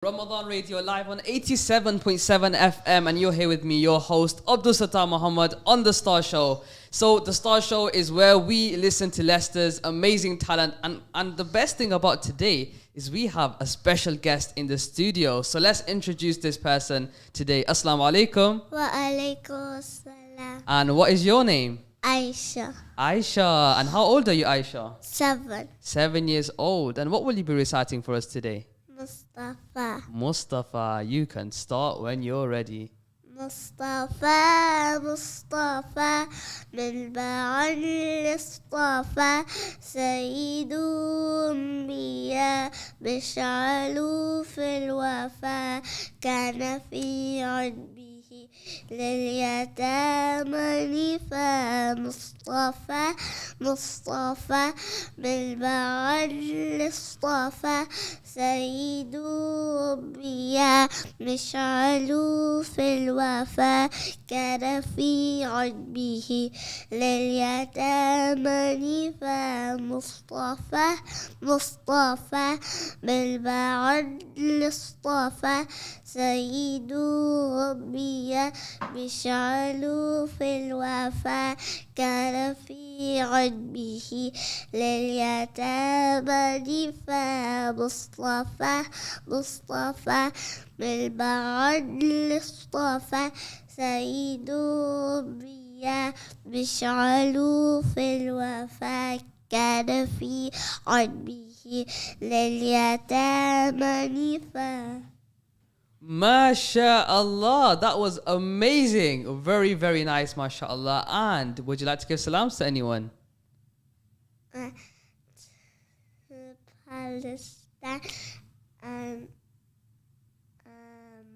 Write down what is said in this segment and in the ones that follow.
Ramadan Radio live on 87.7 FM, and you're here with me, your host Abdul Sattar Mahomed on The Star Show. So The Star Show is where we listen to Leicester's amazing talent, and the best thing about today is we have a special guest in the studio. So let's introduce this person today. Assalamu alaikum. Wa alaikum assalam. And what is your name? Aisha. Aisha. And how old are you, Aisha? 7. 7 years old. And what will you be reciting for us today? Mustafa. Mustafa, you can start when you're ready. مصطفى مصطفى من بعد اصطفى سيد أنبياء بشعلوا في الوفا كان في عدبه لليتامى نفا مصطفى مصطفى من بعد اصطفى سيد أنبياء بشعلوا في الوفا كان في عدبه لليتامى نفا مصطفى مصطفى بالبعد الاصطفى سيد ربي بشعلوا في الوفا كان في عدبه لليتامى نفا مصطفى مصطفى بالبعد الاصطفى سيد ربي بشعلوا في الوفا كان في عدبه لليتامى نفا. MashaAllah, that was amazing. Very, very nice, MashaAllah. And would you like to give salams to anyone? To Palestine and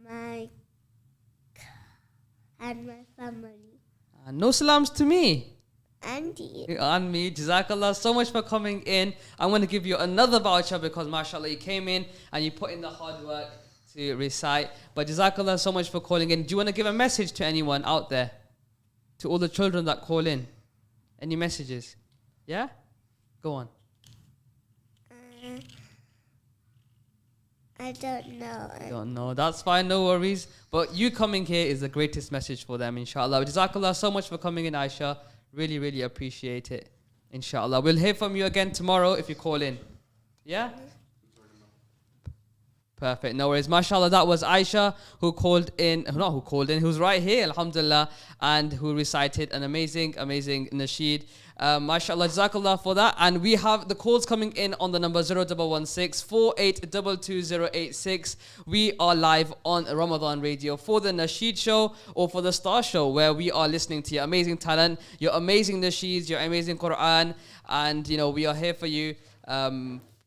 my family. No salams to me. And you. And me. Jazakallah so much for coming in. I'm going to give you another voucher because, MashaAllah, you came in and you put in the hard work to recite. But Jazakallah so much for calling in. Do you want to give a message to anyone out there? To all the children that call in? Any messages? Yeah? Go on. I don't know. Don't know. That's fine, no worries. But you coming here is the greatest message for them, inshallah. Jazakallah so much for coming in, Aisha. Really, really appreciate it. Inshallah. We'll hear from you again tomorrow if you call in. Yeah? Perfect. No worries. MashaAllah, that was Aisha who who's right here, alhamdulillah, and who recited an amazing Nasheed. MashaAllah, Jazakallah for that. And we have the calls coming in on the number 0116 4822 We are live on Ramadan Radio for the Nasheed show or for the Star show, where we are listening to your amazing talent, your amazing Nasheeds, your amazing Quran, and we are here for you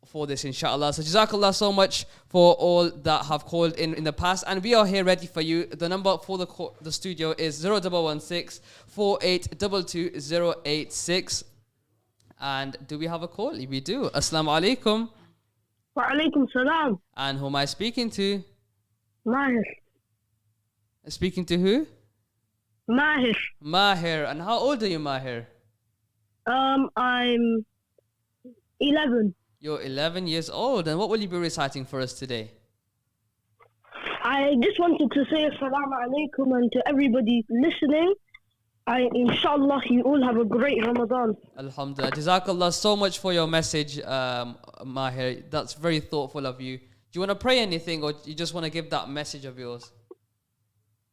for this, inshallah. So Jazakallah so much for all that have called in the past, and we are here ready for you. The number for the studio is 0116 4822 And do we have a call? We do. Assalamu alaikum. Wa alaikum salam. And who am I speaking to? Mahir. Speaking to who? Mahir. Mahir. And how old are you, Mahir? I'm 11. You're 11 years old. And what will you be reciting for us today? I just wanted to say assalamu alaikum and to everybody listening. Inshallah, you all have a great Ramadan. Alhamdulillah. Jazakallah so much for your message, Mahir. That's very thoughtful of you. Do you want to pray anything, or you just want to give that message of yours?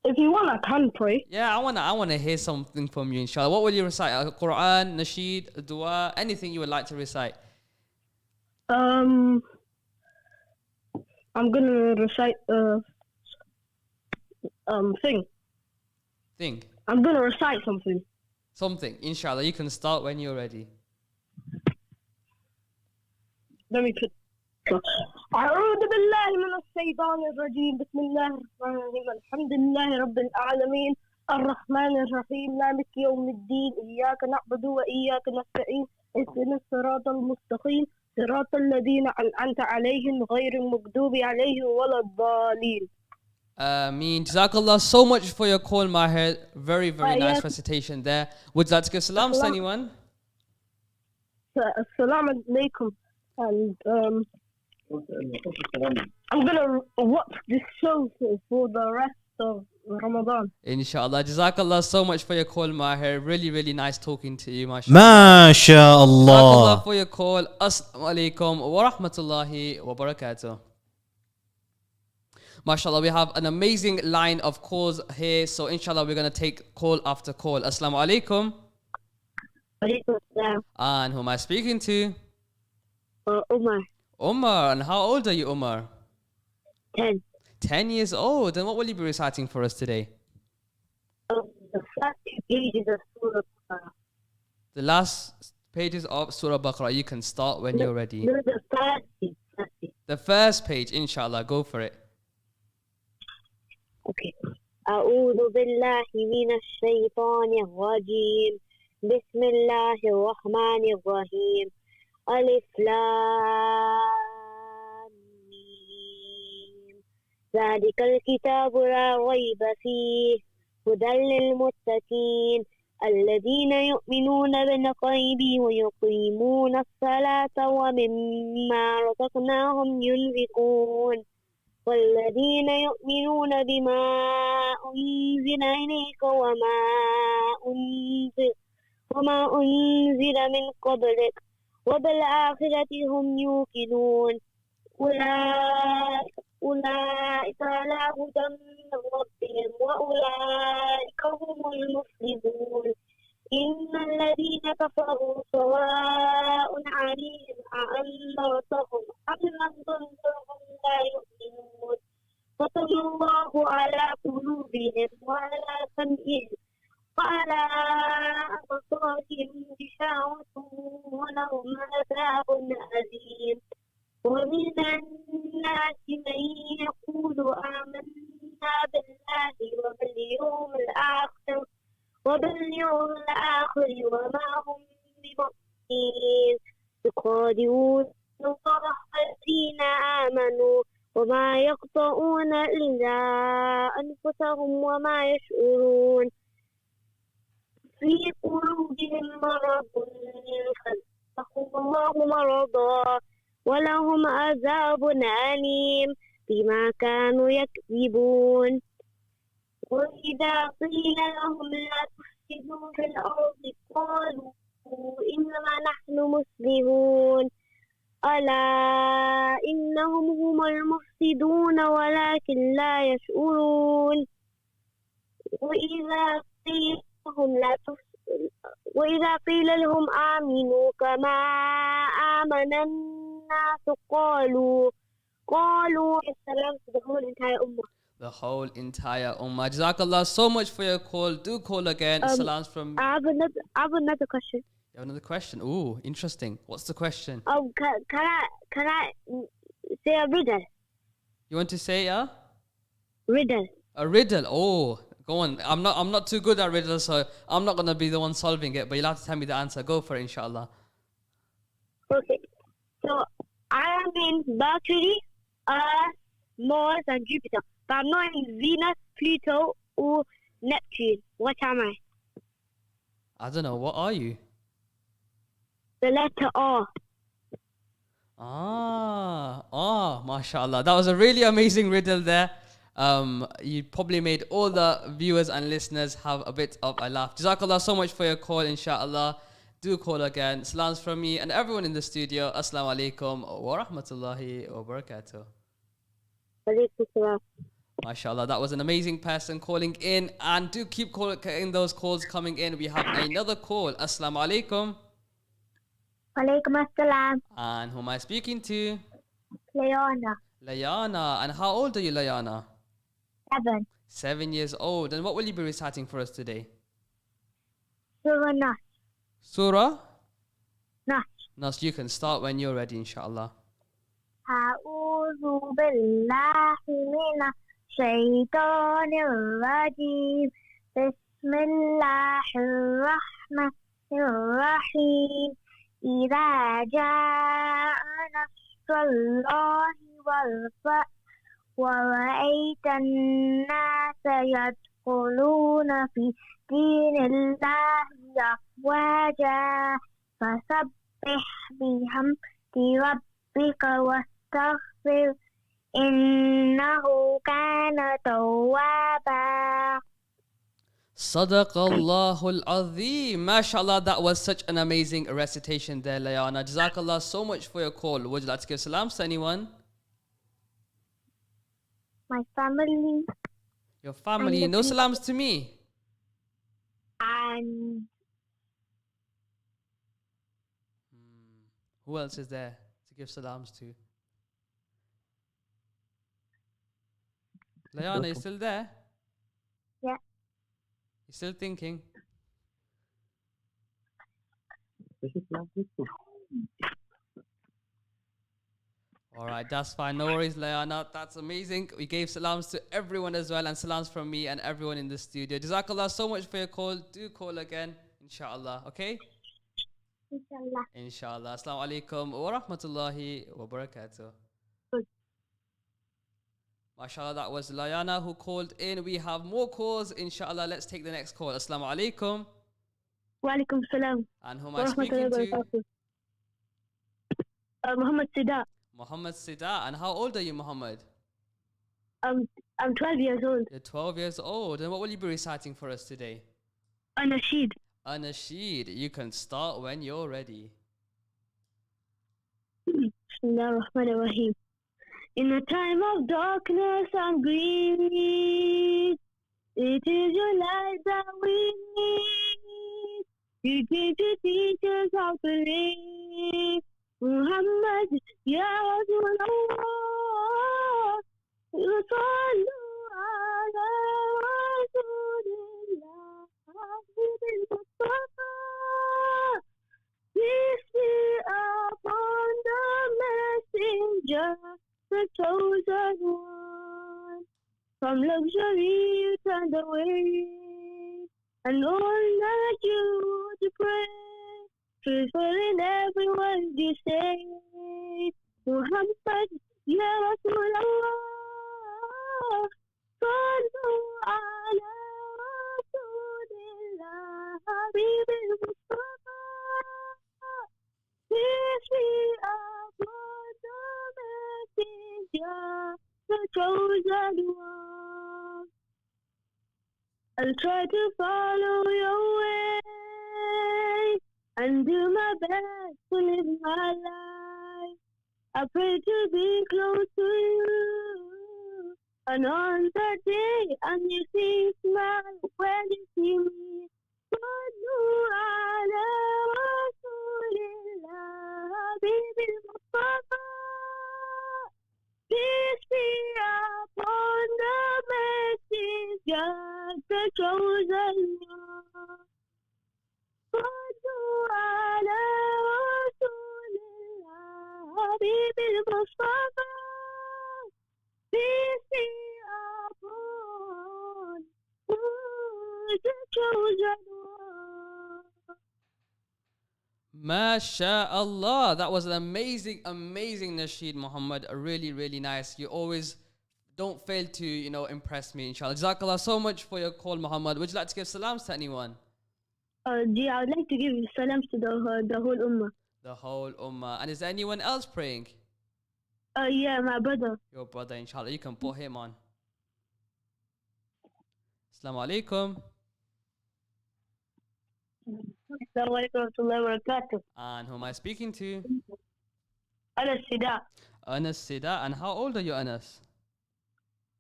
If you want, I can pray. Yeah, I want to hear something from you, inshallah. What will you recite? Quran, Nasheed, Dua, anything you would like to recite? I'm gonna recite Thing. I'm gonna recite something. Something, inshallah. You can start when you're ready. Let me put. أعوذ بالله من الشيطان الرجيم بسم الله الرحمن الرحيم الحمد لله رب العالمين الرحمن الرحيم مالك يوم الدين إياك نعبد وإياك نستعين اهدنا الصراط المستقيم صراط الذين أنعمت عليهم غير المغضوب عليهم ولا الضالين. Jazakallah so much for your call, Mahir. Very, very nice recitation there. Would you like to give salams to anyone? Assalamu alaikum. And I'm gonna watch this show for the rest of Ramadan. Inshallah. Jazakallah so much for your call, Maher. Really, really nice talking to you, mashallah. ما شاء Jazakallah الله. for your call. Assalamu alaikum wa rahmatullahi wa barakatuh. MashaAllah, we have an amazing line of calls here. So, inshallah, we're going to take call after call. Assalamu alaikum. Alaikum salam. And who am I speaking to? Umar, Umar. And how old are you, Umar? 10. 10 years old. And what will you be reciting for us today? The first 2 pages of Surah Baqarah. The last pages of Surah Baqarah. You can start when you're ready. No, the first page. The first page, inshallah. Go for it. Okay. أعوذ بالله من الشيطان الرجيم. بسم الله الرحمن الرحيم. ألف لام ميم. ذلك الكتاب لا ريب فيه هدى للمتقين الذين يؤمنون بالغيب ويقيمون الصلاة ومما رزقناهم ينفقون والذين يؤمنون بما أنزل إليك وما أنزل من قبلك وبالآخرة هم يوقنون أولئك على هدى من ربهم وأولئك هم المفلحون إن الذين كفروا سواء عليهم أأنذرتهم أم لم تنذرهم لا يؤمنون ختم الله على قلوبهم وعلى سمعهم وعلى أبصارهم غشاوة ولهم عذاب أليم ومن الناس من يقول آمنا بالله وباليوم الآخر وما هم بمؤمنين يخادعون الله الذين آمنوا وما يقطعون إلا أنفسهم وما يشعرون في قلوبهم مرض فزادهم الله مرضا ولهم عذاب أليم بما كانوا يكذبون وإذا قيل لهم لا تفسدوا في الأرض قالوا إنما نحن مسلمون ألا إنهم هم المفسدون ولكن لا يشعرون وإذا قيل لهم آمنوا كما آمن الناس قالوا السلام to the whole entire ummah. The whole entire ummah. Jazakallah so much for your call. Do call again. Salams from... I have another question. You have another question? Ooh, interesting. What's the question? Can I say a riddle? You want to say, yeah? Riddle. A riddle. Oh, go on. I'm not too good at riddles, so I'm not going to be the one solving it, but you'll have to tell me the answer. Go for it, inshallah. Okay. So, I am in Mercury, Earth, Mars, and Jupiter. But I'm not in Venus, Pluto, or Neptune. What am I? I don't know. What are you? The letter R. Mashallah. That was a really amazing riddle there. You probably made all the viewers and listeners have a bit of a laugh. Jazakallah so much for your call, inshallah. Do call again. Salams from me and everyone in the studio. Assalamu alaikum wa rahmatullahi wa barakatuh. Alaikum salam. MashaAllah, that was an amazing person calling in. And do keep calling those calls coming in. We have another call. Assalamu alaikum. Walaikum assalam. And who am I speaking to? Leona. Layana. And how old are you, Layana? 7. 7 years old. And what will you be reciting for us today? Surah Nas. Surah? Nas. Nas, you can start when you're ready, inshallah. أعوذ بالله من الشيطان الرجيم بسم الله الرحمن الرحيم إذا جاء نصر الله والفتح ورأيت الناس يدخلون في دين الله أفواجا فسبح بحمد ربك واستغفر إنه كان توابا. Sadaqallahul Azim. MashaAllah, that was such an amazing recitation there, Layana. Jazakallah so much for your call. Would you like to give salams to anyone? My family Your family. the No people- salams to me. and Who else is there to give salams to? Layana, you still there? yeah. You still thinking? All right, that's fine. No worries, Layana. That's amazing. We gave salams to everyone as well, and salams from me and everyone in the studio. Jazakallah so much for your call. Do call again, inshallah. Okay? Inshallah. Inshallah. Assalamu alaikum wa rahmatullahi wa barakatuh. MashaAllah, that was Layana who called in. We have more calls, inshallah. Let's take the next call. Assalamu alaikum. Wa alaikum salam. And who am I speaking to? Muhammad Sida. Muhammad Sida. And how old are you, Muhammad? I'm 12 years old. You're 12 years old. And what will you be reciting for us today? Nasheed. Nasheed. You can start when you're ready. Bismillah ar-Rahman ar-Rahim. In a time of darkness and greed, it is your light that we need. You came to teach us how to live. Muhammad, Ya Rasulullah, Sallu ala Rasulillah, Mustafa. Peace be upon the messenger, the chosen one. From luxury you turned away, and all that you to pray. Truthful in every word you say. Muhammad, Ya Rasulullah, Sallu ala Rasulillah, Habibil Mustafa. Peace be upon the messenger, the chosen one. I'll try to follow your way and do my best to live my life. I pray to be close to you, and on that day, and you see smile when you see me. Sallu ala Rasulillah, Habibil Mustafa. Peace be upon the messenger, the chosen one. Sallu ala Rasulillah, Habibil Mustafa. Peace be upon the chosen one. MashaAllah. That was an amazing, amazing Nasheed, Muhammad. Really, really nice. You always don't fail to, impress me, inshallah. Jazakallah so much for your call, Muhammad. Would you like to give salams to anyone? Yeah, I'd like to give salams to the whole ummah. The whole ummah. And is there anyone else praying? Yeah, my brother. Your brother, inshallah. You can put him on. Assalamu alaikum. Assalamu alaikum wa rahmatullahi wa barakatuh. And who am I speaking to? Anas Sida, Anas Sida. And how old are you, Anas?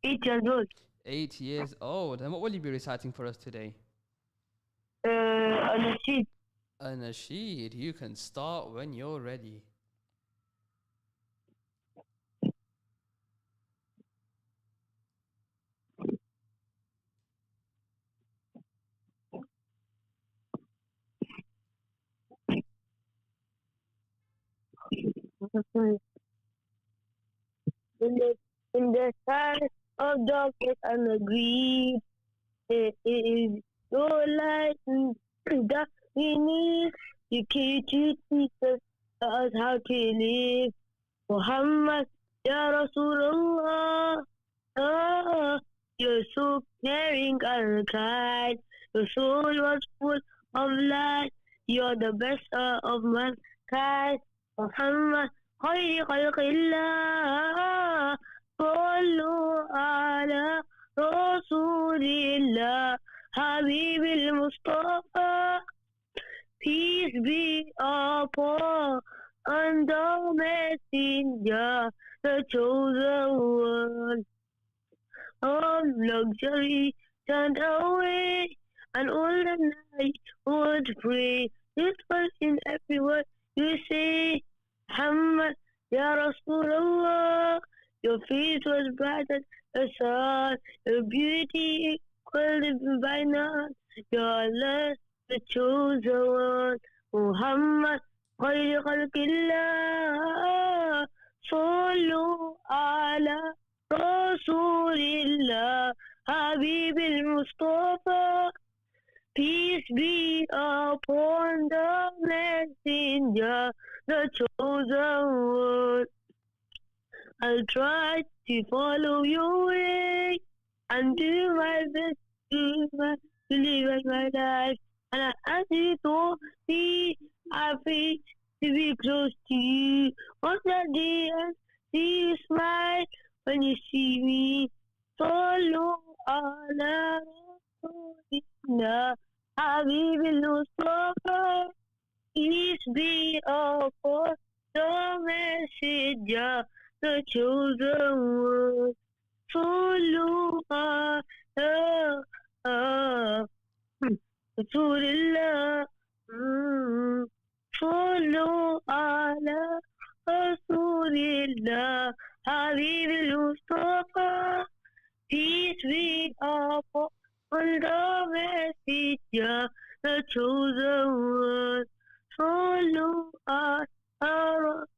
8 years old. 8 years old. And what will you be reciting for us today? Nasheed. Nasheed. You can start when you're ready. In the time of darkness and the greed, it is your light that we need. You came to teach us how to live. Muhammad, Ya Rasulullah, you're so caring and kind. Your soul was full of light. You're the best of mankind. Muhammad, خير خلق الله صلوا على رسول الله حبيب المصطفى peace be upon the messenger the chosen one of luxury turned away and all the night would pray this was in every word you say Muhammad, Ya Rasulullah, your face was bright as the sun, your beauty equal by none, your love the chosen one, Muhammad, خير خلق الله, صلوا على رسول الله, حبيب المصطفى, peace be upon the messenger, the chosen one. I'll try to follow your way and do my best to live my life. And I ask you to be happy to be close to you. On that day, and see you smile when you see me. Follow Allah. حبيب المصطفى peace be upon the messenger the chosen one صلوا على رسول الله صلوا على رسول الله حبيب المصطفى peace be upon the messenger, the chosen one, follow our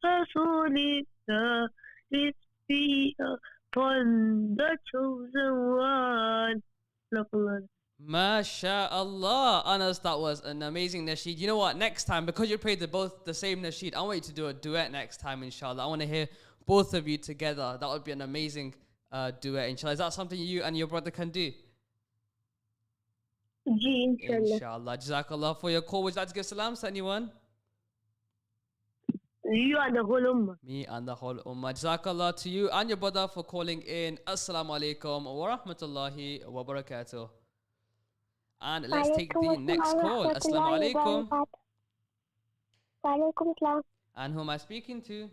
Rasulillah, peace be upon the chosen one. MashaAllah. Anas, that was an amazing nasheed. You know what? Next time, because you played both the same nasheed, I want you to do a duet next time, inshallah. I want to hear both of you together. That would be an amazing duet, inshallah. Is that something you and your brother can do? Inshallah. Jazakallah for your call. Would you like to give salams to anyone? You and the whole ummah. Me and the whole ummah. Jazakallah to you and your brother for calling in. Assalamu alaikum wa rahmatullahi wa barakatuh. And let's take the next call. Assalamu alaikum. Wa alaikum assalam. And who am I speaking to?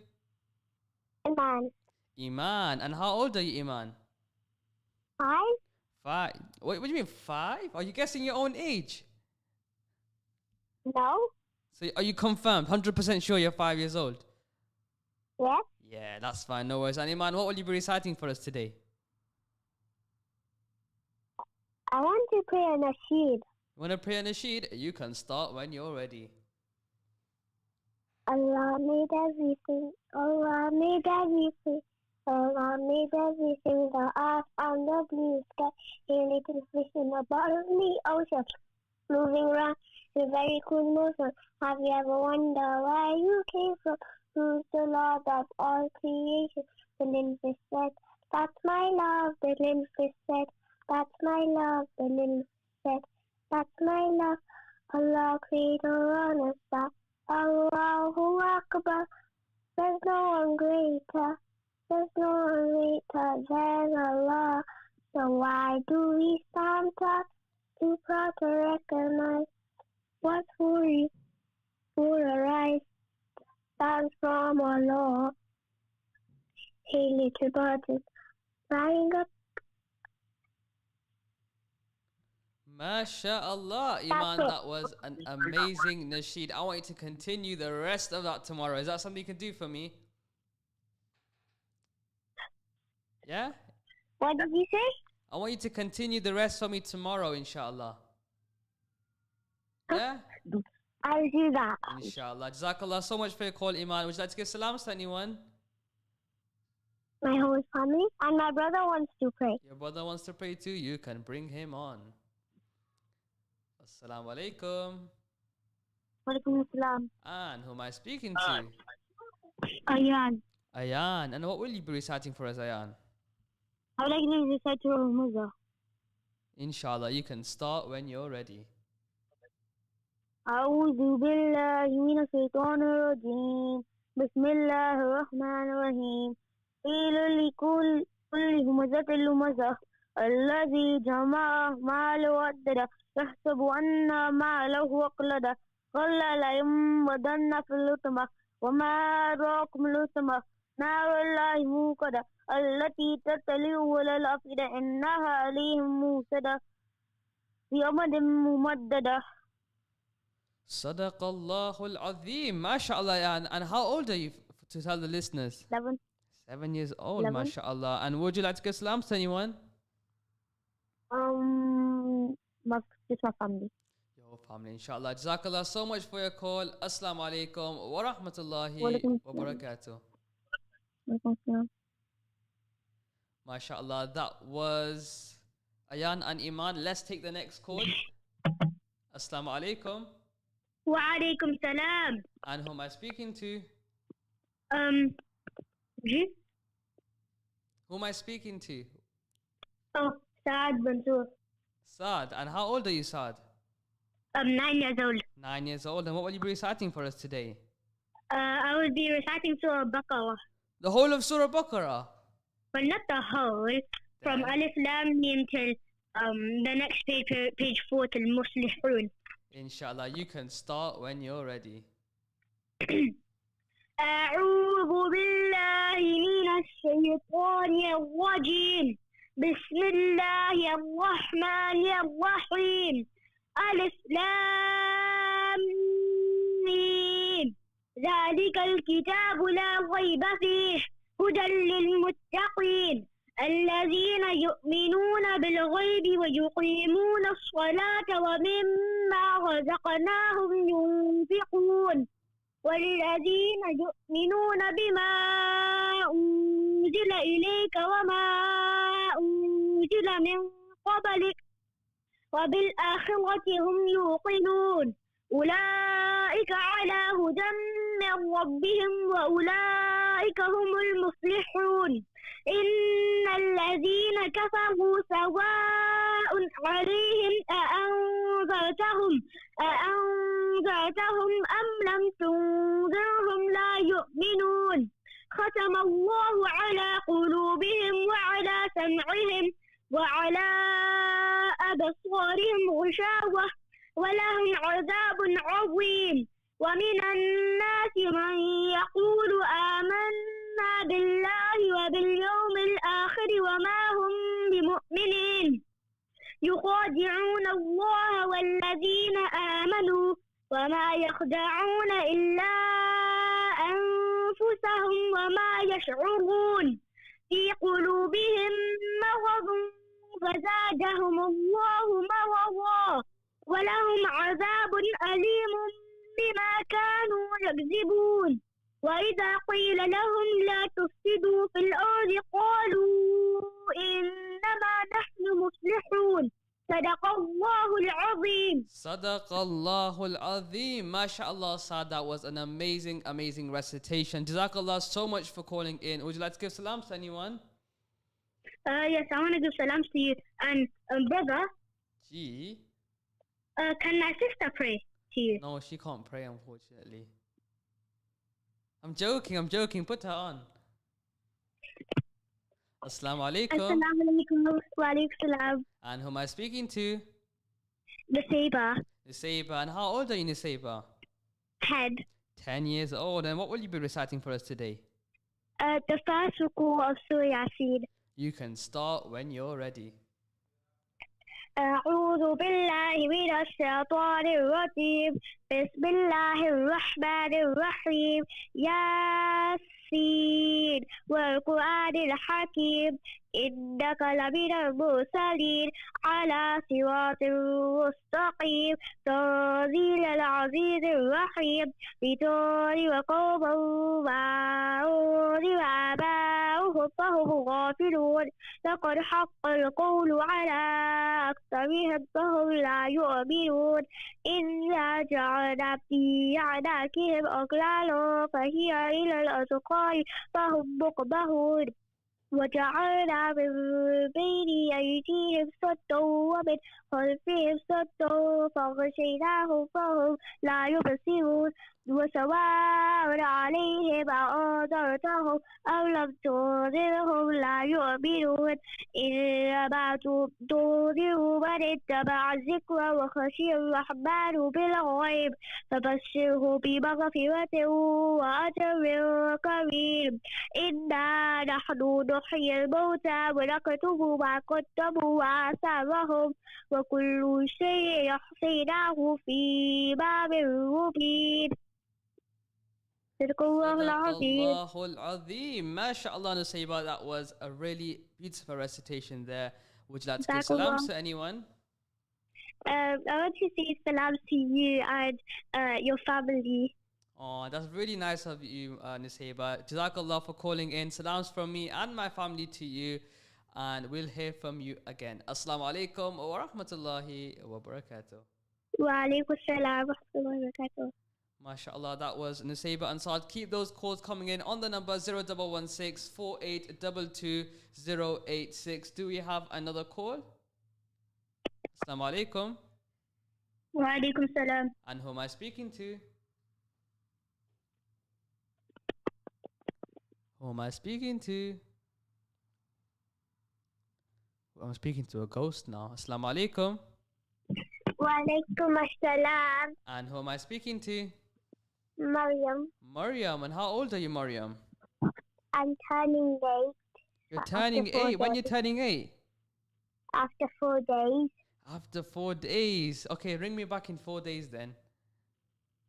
Iman. Iman. And how old are you, Iman? 5. 5. What do you mean 5? Are you guessing your own age? No. So are you confirmed? 100% sure you're 5 years old? Yes. Yeah, that's fine. No worries. And Iman, what will you be reciting for us today? I want to pray a nasheed. You want to pray a nasheed? You can start when you're ready. Allah made everything. Allah made everything. Allah made everything. The earth and the blue sky. A little fish in the bottom of the ocean. Moving around in a very cool motion. Have you ever wondered where you came from? Who's the Lord of all creation? The little fish said, that's my love. The little fish said, that's my love. The little fish said, that's my love. Allah creator on a star. Allahu Akbar. There's no one greater. There's no one greater than Allah. So why do we stand up to proud to recognize what we arise stands from Allah? Hey, little bird, flying up. MashaAllah, Iman, that was an amazing nasheed. I want you to continue the rest of that tomorrow. Is that something you can do for me? Yeah? What did you say? I want you to continue the rest for me tomorrow, inshallah. Yeah? I'll do that. Inshallah. Jazakallah so much for your call, Iman. Would you like to give salams to anyone? My whole family and my brother wants to pray. Your brother wants to pray too. You can bring him on. Assalamu alaikum. Walaikum assalam. And who am I speaking to? Ayan. Ayan. And what will you be reciting for us, Ayan? I would like to recite to our mother. Inshallah, you can start when you're ready. أعوذ بالله من الشيطان الرجيم بسم الله الرحمن الرحيم قيل لكل همزة لمزة الذي جمع ماله وعدده يحسب أن ماله أخلده كلا لينبذن في الحطمة وما أدراك ما الحطمة نار الله الموقدة التي تطلع على الأفئدة إنها عليهم موصدة في أمد ممددة. صدق الله العظيم. MashaAllah. And how old are you to tell the listeners? 11. 7 years old, 11. MashaAllah. And would you like to give salams to anyone? Just my family. Your family, inshallah. Jazakallah so much for your call. Assalamu alaikum wa rahmatullahi Walaikum wa barakatuh. Assalam. MashaAllah. That was Ayan and Iman. Let's take the next call. Assalamu alaikum. Wa alaikum salam. And who am I speaking to? Ji? Who am I speaking to? Oh, Saad Mansoor. Saad. And how old are you, Saad? 9 years old. 9 years old. And what will you be reciting for us today? I will be reciting Surah Baqarah. The whole of Surah Baqarah? But not the whole. From Then- Alif Lam Mim till the next page 4 till Muslihun. Inshallah. You can start when you're ready. أعوذ بالله من الشيطان الرجيم. بسم الله الرحمن الرحيم. ألف لام ميم. ذلك الكتاب لا ريب فيه هدى للمتقين الذين يؤمنون بالغيب ويقيمون الصلاة ومما رزقناهم ينفقون والذين يؤمنون بما أنزل إليك وما أنزل من قبلك وبالآخرة هم يوقنون أولئك على هدى من ربهم وأولئك هم المفلحون إن الذين كفروا سواء عليهم أأنذرتهم أم لم تنذرهم لا يؤمنون ختم الله على قلوبهم وعلى سمعهم وعلى أبصارهم غشاوة ولهم عذاب عظيم ومن الناس من يقول آمنا بالله وباليوم الآخر وما هم بمؤمنين يخادعون الله والذين آمنوا وما يخدعون إلا أنفسهم وما يشعرون في قلوبهم مرض فزادهم الله مرضا ولهم عذاب أليم بما كانوا يكذبون وإذا قيل لهم لا تفسدوا في الأرض قالوا إنما نحن مصلحون صدق الله العظيم. Sadaqa Allahul Azim. MashaAllah, Saad, that was an amazing, amazing recitation. Jazakallah so much for calling in. Would you like to give salams to anyone? Yes, I want to give salams to you. And brother, Gee. can my sister pray to you? No, she can't pray, unfortunately. I'm joking. Put her on. Assalamu alaikum. Assalamu alaikum wa alaikum salam. And who am I speaking to? The Saber Niseba. And how old are you, Niseba? head. 10 years old. And what will you be reciting for us today? The first ruku of Surah Yasin. You can start when you're ready. أعوذ بالله من الشيطان الرجيم بسم الله الرحمن الرحيم ياسين والقرآن الحكيم إنك لمن المرسلين على صراط مستقيم تنزيل العزيز الرحيم لتنذر قوما ما أنذر آباؤهم فهم غافلون لقد حق القول على أكثرهم فهم لا يؤمنون إنا جعلنا في أعناقهم أغلالا فهي إلى الأذقان فهم مقمحون وجعلنا من بين أيديهم خلفهم صد ومن خلفهم صد فغشيناهم فهم لا يبصرون وسواء عليهم أنذرتهم أو لم تنذرهم لا يؤمنون إنما تنذر من اتبع الذكر وخشي الرحمن بالغيب فبشره بمغفرة وأجر كريم إنا نحن نحيي الموتى ونكتب ما قدموا وآثارهم وكل شيء أحصيناه في إمام مبين صدق الله صدق العظيم. الله العظيم. MashaAllah, Nusayba, that was a really beautiful recitation there. Would you like to give salams to anyone? I want to say salam to you and your family. Oh, that's really nice of you, Nusayba. Jazakallah for calling in. Salams from me and my family to you. And we'll hear from you again. Assalamu alaikum wa rahmatullahi wa barakatuh. Wa alaikum salam wa rahmatullahi wa barakatuh. MashaAllah, that was Nusayba and Saad. Keep those calls coming in on the number 0116 4822 086. Do we have another call? Assalamu alaikum. Wa alaikum salam. And who am I speaking to? Who am I speaking to? I'm speaking to a ghost now. Assalamu alaikum. Wa alaikum assalam. And who am I speaking to? Maryam. Maryam. And how old are you, Maryam? I'm turning 8. You're turning 8. When you're turning 8? After 4 days. After 4 days. Okay, ring me back in 4 days then.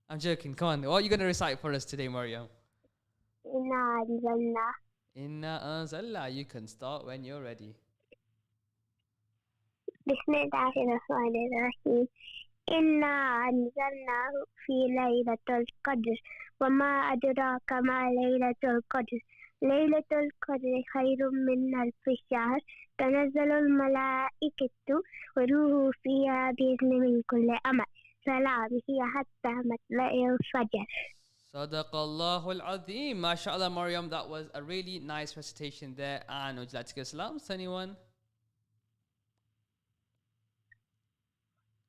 I'm joking. Come on. What are you going to recite for us today, Maryam? Inna anzalna. Inna anzalna. You can start when you're ready. Bismillahirrahmanirrahim. إنا أنزلناه في ليلة القدر وما أدراك ما ليلة القدر ليلة القدر خير من ألف شهر تنزل الملائكة وروح فيها بإذن من كل أمر سلام هي حتى مطلع الفجر. Sadaqallahu al-Azim. MashaAllah, Maryam, that was a really nice recitation there. And would you like to give salams to anyone?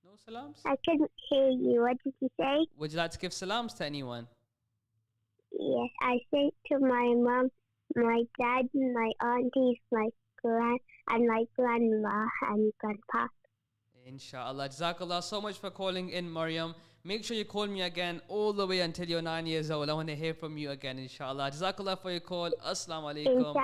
No salams? I couldn't hear you. What did you say? Would you like to give salams to anyone? Yes, I say to my mom, my dad, my aunties, my grandma and grandpa. Inshallah. Jazakallah so much for calling in, Maryam. Make sure you call me again all the way until you're 9 years old. I want to hear from you again, inshallah. Jazakallah for your call. Assalamu alaikum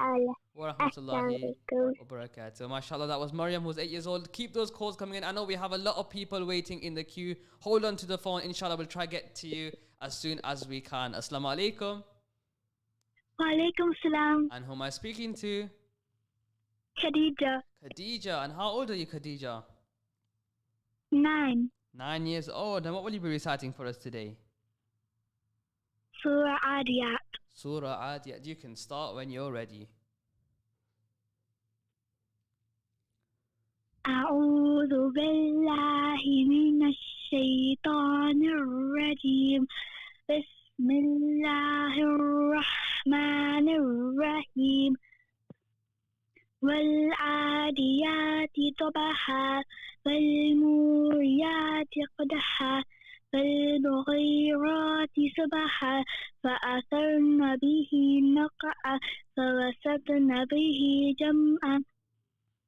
wa rahmatullahi wa barakatuh. MashaAllah, that was Maryam who's 8 years old. Keep those calls coming in. I know we have a lot of people waiting in the queue. Hold on to the phone. Inshallah, we'll try to get to you as soon as we can. Assalamu alaikum. Wa alaikum salam. And who am I speaking to? Khadija. Khadija. And how old are you, Khadija? 9. 9 years old. And what will you be reciting for us today? Surah Adiyat. Surah Adiyat. You can start when you're ready. أعوذ بالله من الشيطان الرجيم بسم الله الرحمن الرحيم والعاديات ضبحا فالموريات قدحا فالمغيرات صبحا فأثرن به نقعا فوسطن به جمعا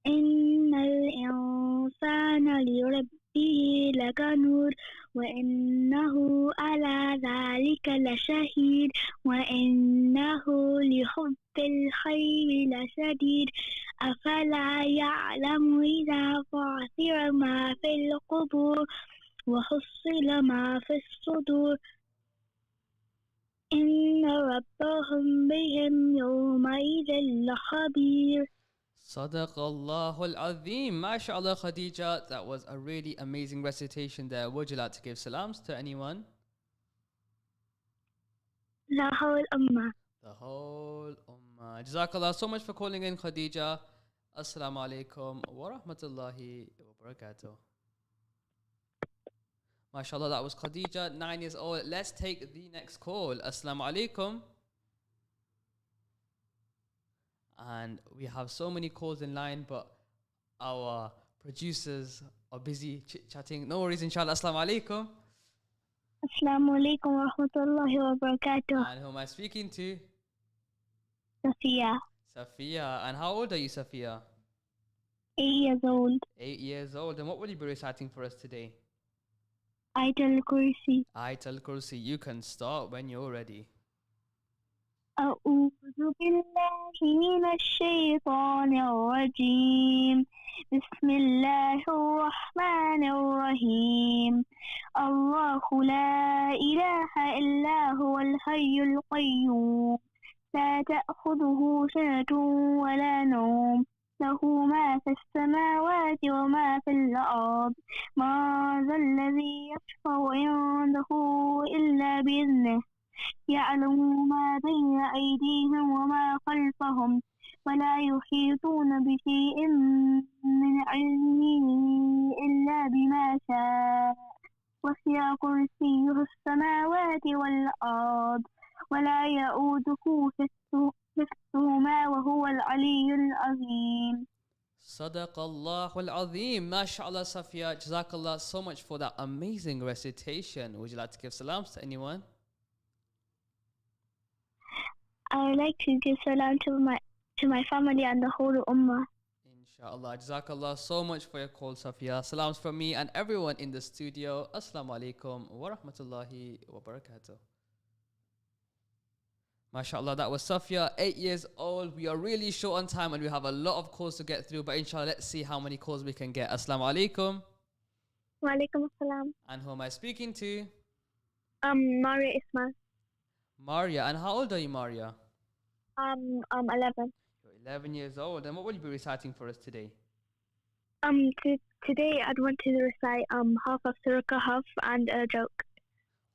إن الإنسان لربه لكنود وإنه على ذلك لشهيد وإنه لحب الخير لشديد أفلا يعلم إذا بعثر ما في القبور وحصل ما في الصدور إن ربهم بهم يومئذ لخبير. Sadaqallahu al-Azim. MashaAllah, Khadija. That was a really amazing recitation there. Would you like to give salams to anyone? The whole ummah. The whole ummah. Jazakallah so much for calling in, Khadija. Assalamu alaikum wa rahmatullahi wa barakatuh. MashaAllah, that was Khadija, 9 years old. Let's take the next call. Assalamu alaikum. And we have so many calls in line, but our producers are busy chit-chatting. No worries, inshallah. Assalamu alaikum. Assalamu alaikum wa rahmatullahi wa barakatuh. And who am I speaking to? Safiya, Safiya. And how old are you, Safiya? 8 years old. 8 years old. And what will you be reciting for us today? Ayatul Kursi. Ayatul Kursi. You can start when you're ready. أعوذ بالله من الشيطان الرجيم بسم الله الرحمن الرحيم الله لا إله إلا هو الحي القيوم لا تأخذه سنة ولا نوم له ما في السماوات وما في الأرض ما ذا الذي يشفع عنده إلا بإذنه يعلم ما بين أيديهم وما خلفهم ولا يحيطون بشيء من علمه إلا بما شاء وسع كرسيه السماوات والأرض ولا يؤوده حفظهما وهو العلي العظيم. Sadaq Allahul Azim. MashaAllah, Safiya. Jazakallah so much for that amazing recitation. Would you like to give salams to anyone? I would like to give salam to my family and the whole ummah. Inshallah. Jazakallah so much for your call, Safiya. Salams from me and everyone in the studio. Assalamu alaikum wa rahmatullahi wa barakatuh. MashaAllah, that was Safiya, 8 years old. We are really short on time and we have a lot of calls to get through, but inshallah, let's see how many calls we can get. Assalamu alaikum. Wa alaikum assalam. And who am I speaking to? Maria Ismail. Maria. And how old are you, Maria? 11. You're 11 years old. And what will you be reciting for us today? Today I'd want to recite half of Surah Kahf and a joke.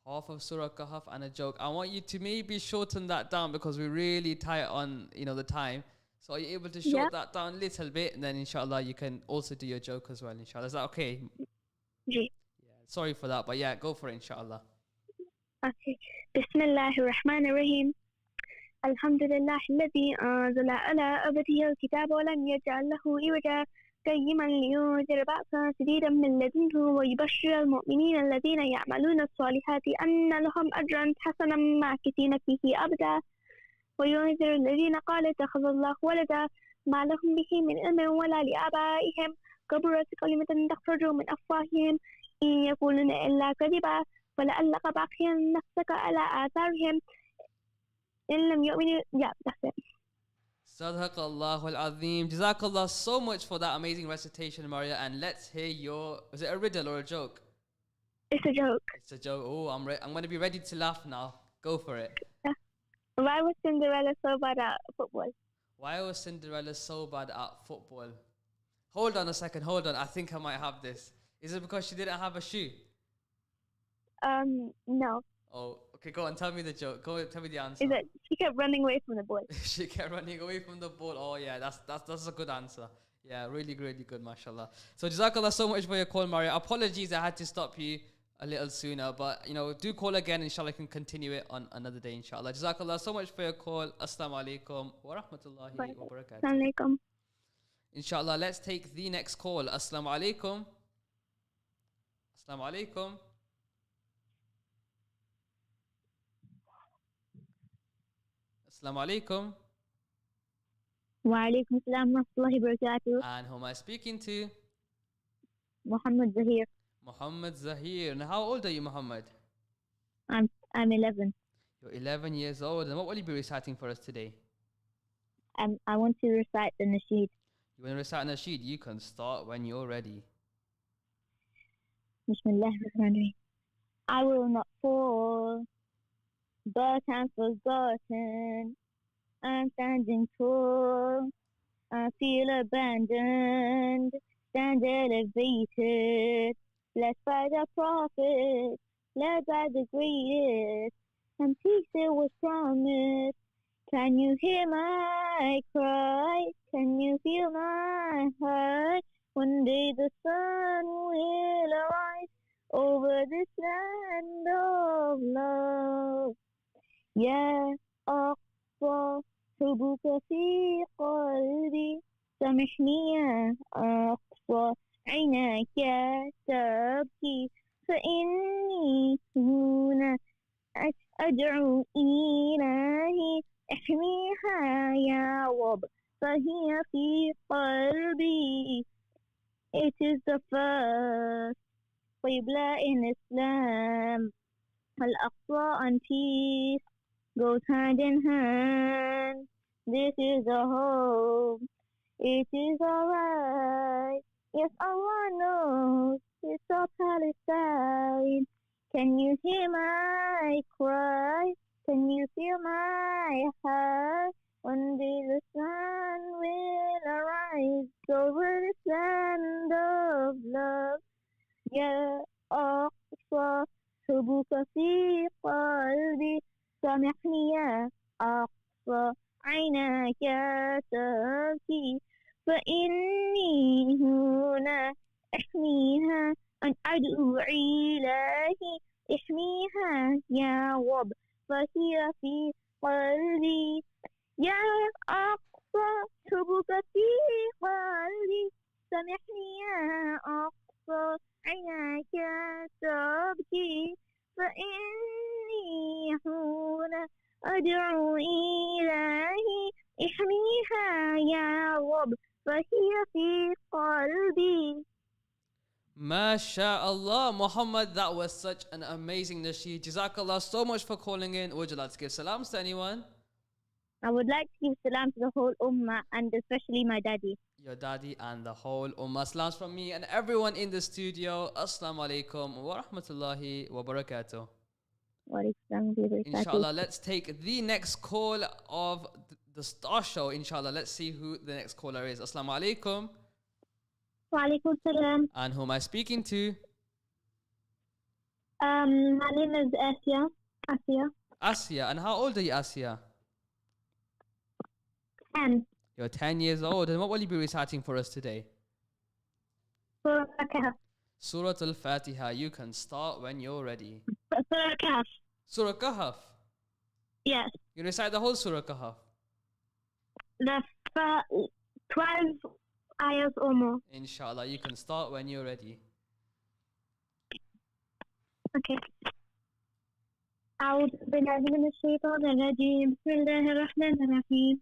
Half of Surah Kahf and a joke. I want you to maybe shorten that down because we're really tight on, the time. So are you able to shorten that down a little bit? And then inshallah you can also do your joke as well, inshallah. Is that okay? Ji. Yeah. Sorry for that, but yeah, go for it, inshallah. Okay. Bismillahir Rahmanir Rahim. Alhamdulillah الذي أنزل على عبده الكتاب ولم يجعل له عوجا قيما لينذر بأسا شديدا من لدنه ويبشر المؤمنين الذين يعملون الصالحات أن لهم أجرا حسنا ماكثين فيه أبدا وينذر الذين قالوا اتخذ الله ولدا ما لهم به من علم ولا لآبائهم كبرت كلمة تخرج من أفواههم إن يقولون إلا كذبا ولعلك باقيا نفسك على آثارهم إن لم يؤمنوا. Yeah, that's it. Sadaq Allahul Azim. Jazakallah so much for that amazing recitation, Maria. And let's hear is it a riddle or a joke? It's a joke. It's a joke. Oh, I'm going to be ready to laugh now. Go for it. Why was Cinderella so bad at football? Why was Cinderella so bad at football? Hold on a second. Hold on. I think I might have this. Is it because she didn't have a shoe? No. Oh, okay. Go on. Tell me the joke. Go. Tell me the answer. Is it she kept running away from the ball? She kept running away from the ball. Oh yeah, that's a good answer. Yeah, really, really good, mashallah. So Jazakallah so much for your call, Maria. Apologies, I had to stop you a little sooner, but do call again. Inshallah, I can continue it on another day. Inshallah. Jazakallah so much for your call. Assalamu alaikum wa rahmatullahi wa barakatuh. Assalamu alaikum. Inshallah, let's take the next call. Assalamu alaikum. Assalamu alaikum. Assalamu alaikum. Wa alaikum assalam wa rahmatullahi wa barakatuh. And who am I speaking to? Muhammad Zahir. Muhammad Zahir. And how old are you, Muhammad? I'm 11. You're 11 years old. And what will you be reciting for us today? I want to recite the Nasheed. You want to recite Nasheed? You can start when you're ready. Bismillahirrahmanirrahim. I will not fall, but I'm forgotten. I'm standing tall. I feel abandoned. Stand elevated. Blessed by the prophet. Led by the greatest. And peace it was promised. Can you hear my cry? Can you feel my heart? One day the sun will arise over this land of love. يا أقصى حبك في قلبي سامحني يا أقصى عيناك تبكي فإني هنا أدعو إلهي احميها يا رب فهي في قلبي. It is the first Qibla in Islam. Al-Aqsa and peace goes hand in hand. This is a home. It is alright. Yes, Allah knows it's all Palestine. Can you hear my cry? Can you feel my heart? One day the sun will arise over this land of love. يا أقصى حبك في قلبي سامحني يا أقصى عيناك تبكي فإني هنا أحميها أن أدعو إلهي احميها يا رب فهي في قلبي. يا أقصى حبك في قلبي سامحني يا أقصى عيناك تبكي فإني هنا أدعو إلهي احميها يا رب فهي في قلبي. MashaAllah, Muhammad, that was such an amazing nasheed. Jazakallah so much for calling in. Would you like to give salams to anyone? I would like to give salam to the whole ummah and especially my daddy. Your daddy and the whole ummah. Salams from me and everyone in the studio. Assalamu alaikum wa rahmatullahi wa barakatuh. Inshallah, let's take the next call of the Star Show. Inshallah, let's see who the next caller is. Assalamu alaikum. Wa alaikum salam. And who am I speaking to? My name is Asia. Asia. And how old are you, Asia? 10. You're 10 years old. And what will you be reciting for us today? Surah Al-Kahf. Surah Al-Fatiha. You can start when you're ready. Surah Al-Kahf. Surah Kahf. Yes. You recite the whole Surah Kahf. The 12 ayahs or more. Inshallah, you can start when you're ready. Okay. أعوذ بالله من الشيطان الرجيم. بسم الله الرحمن الرحيم.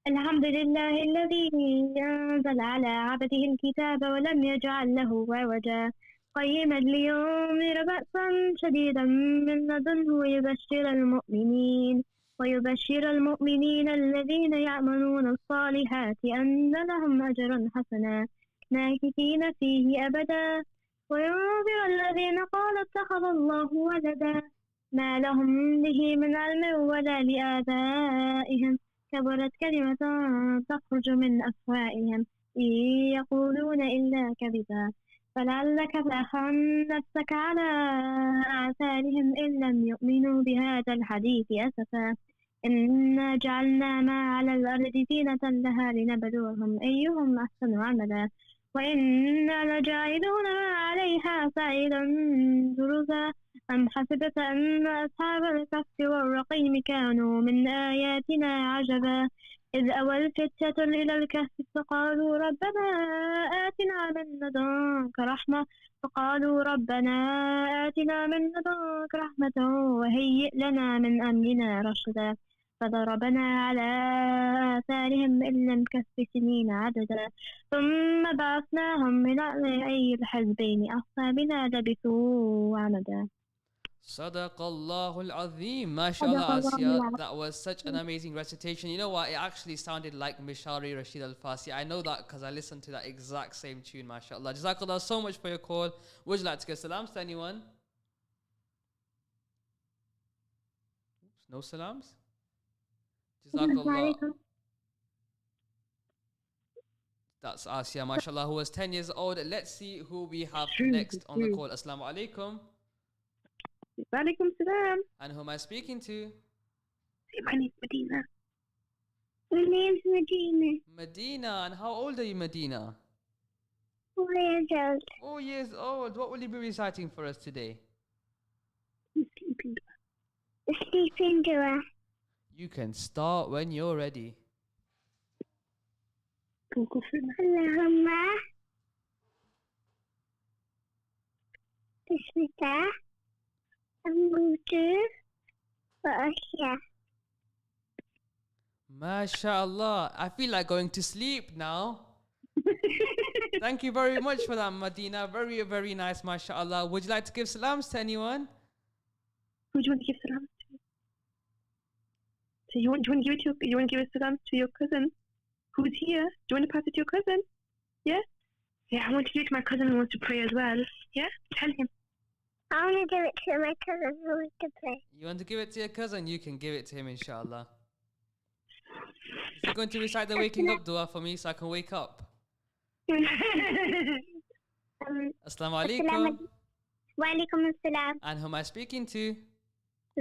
الحمد لله الذي أنزل على عبده الكتاب ولم يجعل له عوجا قيما لينذر بأسا شديدا من لدنه ويبشر المؤمنين الذين يعملون الصالحات أن لهم أجرا حسنا ماكثين فيه أبدا وينذر الذين قالوا اتخذ الله ولدا ما لهم به من علم ولا لآبائهم كبرت كلمة تخرج من أفواههم إن يقولون إلا كذبا فلعلك باخع نفسك على آثارهم إن لم يؤمنوا بهذا الحديث أسفا إنا جعلنا ما على الأرض زينة لها لنبلوهم أيهم أحسن عملا وإنا لجاعلون ما عليها صعيدا جرزا أم حسبت أن أصحاب الكهف والرقيم كانوا من آياتنا عجبا إذ أوى الفتية إلى الكهف فقالوا ربنا آتنا من لدنك رحمة وهيئ لنا من أمرنا رشدا فضربنا على آثارهم إلا الكهف سنين عددا ثم بعثناهم إلى أي الحزبين أحصى بما لبثوا عمدا. Sadaqallahu al-Azim. MashaAllah, Asya. That was such an amazing recitation. You know what? It actually sounded like Mishari Rashid Al-Fasi. I know that because I listened to that exact same tune, MashaAllah. Jazakallah so much for your call. Would you like to give salams to anyone? Oops, no salams? Jazakallah. That's Asya, MashaAllah, who was 10 years old. Let's see who we have next on the call. Assalamu alaikum. Walaikum salam. And who am I speaking to? My name is Medina. My name is Medina. Medina. And how old are you, Medina? 4 years old. 4 years old. What will you be reciting for us today? The sleeping dua. You can start when you're ready. Allahumma مفتاح كمبيوتر وأشياء. MashaAllah. I feel like going to sleep now. Thank you very much for that, Medina. Very, very nice, MashaAllah. Would you like to give salams to anyone? Who do you want to give salam to? So you want to give it to you want to give a salam to your cousin who's here? Do you want to pass it to your cousin? Yeah? Yeah, I want to give it to my cousin who wants to pray as well. Yeah? Tell him. I want to give it to my cousin who wants to play. You want to give it to your cousin? You can give it to him, inshallah. Is he going to recite the waking up dua for me so I can wake up? Assalamu alaikum. Wa alaikum assalam. And who am I speaking to?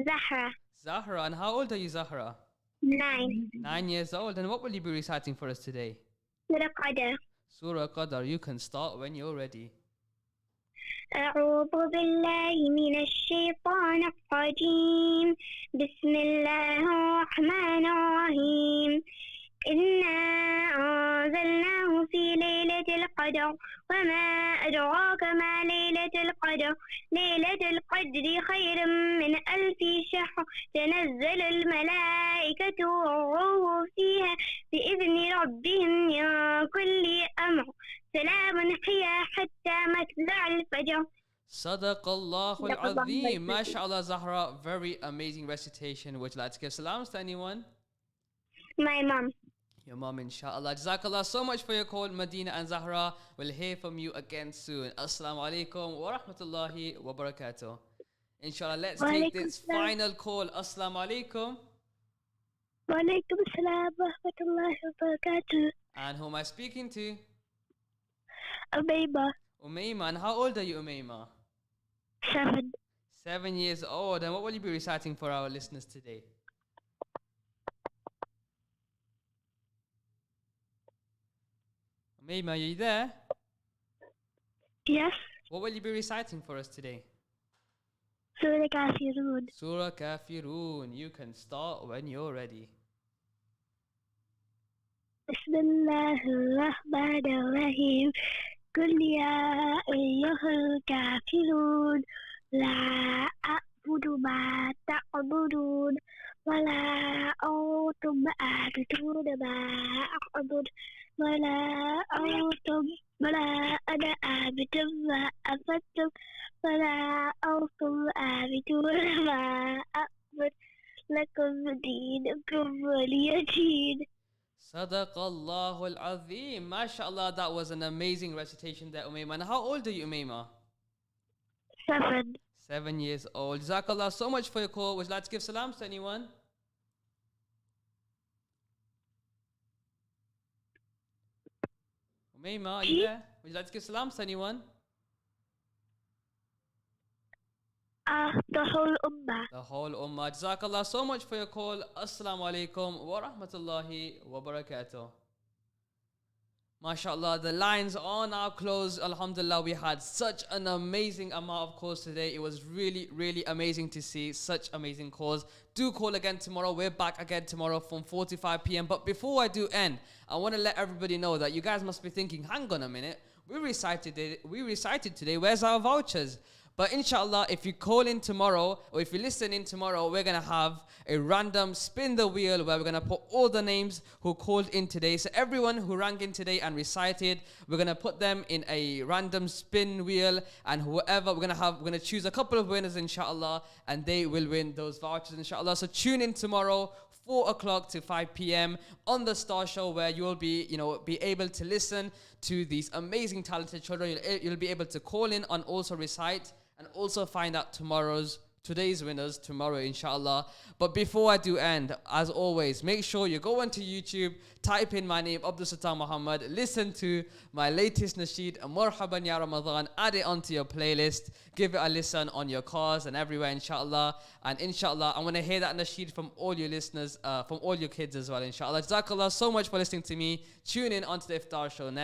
Zahra, Zahra. And how old are you, Zahra? 9. 9 years old. And what will you be reciting for us today? Surah Qadr. Surah Qadr. You can start when you're ready. أعوذ بالله من الشيطان الرجيم بسم الله الرحمن الرحيم إنا أنزلناه في ليلة القدر وما أدراك ما ليلة القدر ليلة القدر خير من 1000 شهر تنزل الملائكة والروح فيها بإذن ربهم من كل أمر سلام هي حتى مطلع الفجر. Sadaqallahu al-Azim. MashaAllah, Zahra. Very amazing recitation. Would you like to give salams to anyone? My mom. Your mom, inshallah. Jazakallah so much for your call, Medina and Zahra. We'll hear from you again soon. Assalamu alaikum wa rahmatullahi wa barakatuh. Inshallah, let's take this final call. Assalamu alaikum. Wa alaikum assalam wa rahmatullahi wa barakatuh. And who am I speaking to? Umayma, Umayma. And how old are you, Umayma? 7. 7 years old. And what will you be reciting for our listeners today? Umayma, are you there? Yes. What will you be reciting for us today? Surah Kafirun. Surah Kafirun. You can start when you're ready. بسم الله الرحمن الرحيم قل يا أيها الكافرون لا أعبد ما تعبدون ولا أنتم عابدون ما أعبد ولا أنا عابد ما عبدتم ولا أنتم عابدون ما أعبد لكم دينكم ولي دين. Sadaqallahu al-Azim. MashaAllah, that was an amazing recitation there, Umayma. And how old are you, Umayma? 7. 7 years old. Jazakallah so much for your call. Would you like to give salams to anyone? Umayma, are you there? Would you like to give salams to anyone? The whole ummah. The whole ummah. Jazakallah so much for your call. Assalamu alaikum wa rahmatullahi wa barakatuh. MashaAllah, the lines are now closed. Alhamdulillah, we had such an amazing amount of calls today. It was really, really amazing to see such amazing calls. Do call again tomorrow. We're back again tomorrow from 4 to 5 p.m. But before I do end, I want to let everybody know that you guys must be thinking, hang on a minute. We recited today. Where's our vouchers? But inshallah, if you call in tomorrow or if you listen in tomorrow, we're going to have a random spin the wheel where we're going to put all the names who called in today. So everyone who rang in today and recited, we're going to put them in a random spin wheel, and whoever we're going to choose a couple of winners inshallah, and they will win those vouchers inshallah. So tune in tomorrow 4 o'clock to 5 p.m. on the Star Show, where you'll be able to listen to these amazing talented children. You'll be able to call in and also recite, and also find out today's winners tomorrow, inshallah. But before I do end, as always, make sure you go onto YouTube, type in my name, Abdul Sattar Mahomed, listen to my latest Nasheed, Marhaban Ya Ramadan, add it onto your playlist, give it a listen on your cars and everywhere, inshallah. And inshallah, I want to hear that Nasheed from all your listeners, from all your kids as well, inshallah. Jazakallah so much for listening to me. Tune in onto the Iftar Show now.